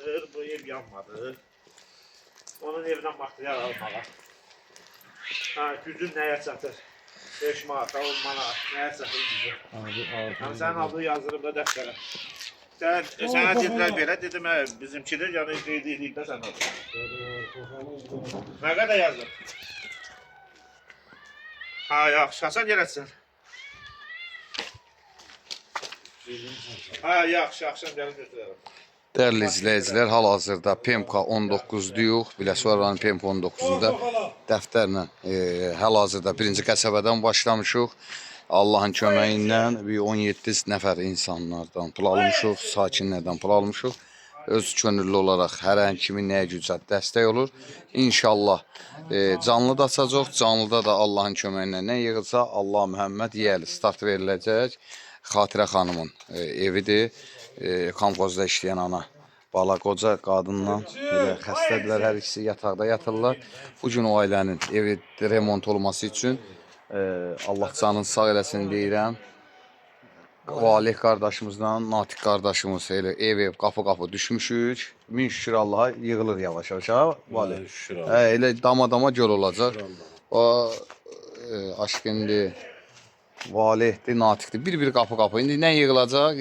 çatır, bu ev yanmadı. Onun evdən material almağa. Gücün nəyə çatır? 5 manata, 10 manat, nəyə çatır gücün? Yəni sənin adını yazırım da dəftərə. Sənə dedilər belə, dedim, bizimkidir, yəni qeyd də sən adın. Nə qədər yazır? Yaxşı, Hasan gələtsin. Yaxşı, axşam gəlin götürərəm. Dəyərli izləyicilər, hal-hazırda PMK 19-duyuq. Biləsuvar rayonu PMK 19-da dəftərlə hal-hazırda birinci qəsəbədən başlamışıq. Allahın köməyi ilə 17 nəfər insanlardan pul almışıq, sakinlərdən pul almışıq. Öz könüllü olaraq hər an kimin nəyə gücə dəstək olur. İnşallah canlı da açacaq, canlıda da Allahın köməyi ilə nə yığılsa Allah Məhəmməd yeyəli start veriləcək. Xatirə xanımın evidir. Konfozda işləyən ana bala qoca qadınla xəstədirlər, hər ikisi yataqda yatırlar. Bugün o ailənin evi remont olması üçün Allah canını sağ eləsin deyirəm. Valih qardaşımızla Natiq qardaşımız ev qapı düşmüşük. Min şükür Allaha yığılır yavaş-yavaş. Valih. Elə dama göl olacaq. O aşkındır. Valihdir, Natiqdir. Bir qapı. İndi nə yığılacaq?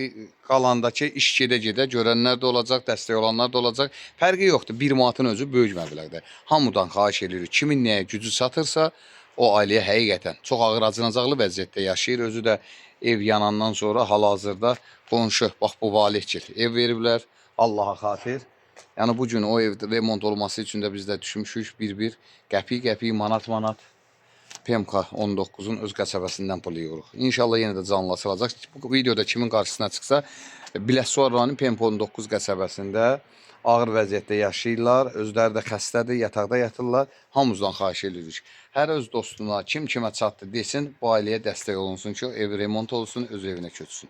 Qalandakı iş gedə görənlər də olacaq, dəstək olanlar da olacaq. Fərqi yoxdur. 1 manatın özü böyük məbləğdir. Hamıdan xahiş edirik. Kimin nəyə gücü çatırsa, o ailəyə həqiqətən çox ağır acınacaqlı vəziyyətdə yaşayır. Özü də ev yanandan sonra hal-hazırda qonşu, bax bu Valihçil ev veriblər. Allaha xatir. Yəni bugün o ev remont olması üçün də biz də düşmüşük bir qəpik, manat. PMK 19-un öz qəsəbəsindən pul yığırıq. İnşallah yenə də canlı açılacaq. Bu videoda kimin qarşısına çıxsa, Biləsuvar rayonu PMK 19 qəsəbəsində ağır vəziyyətdə yaşayırlar. Özləri də xəstədir, yataqda yatırlar. Hamımızdan xahiş edirik. Hər öz dostuna, kimə çatdı desin, bu ailəyə dəstək olunsun ki, ev remont olsun, öz evinə köçsün.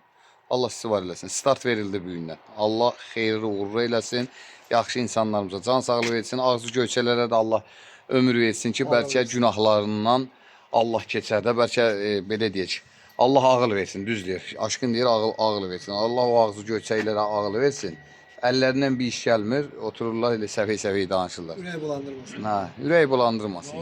Allah sizi var eləsin. Start verildi bu gündən. Allah xeyirli uğurlu eləsin. Yaxşı insanlarımıza can sağlığı versin. Ağzı göyçələrə də Allah ömür versin ki, bəlkə günahlarından Allah keçər də, bəlkə belə deyək, Allah ağıl versin, düz deyir. Aşkın deyir, ağıl versin. Allah o ağzı göyçəklərə ağıl versin. Əllərindən bir iş gəlmir, otururlar elə səfey danışırlar. Ürək bulandırmasın. Ürək bulandırmasın.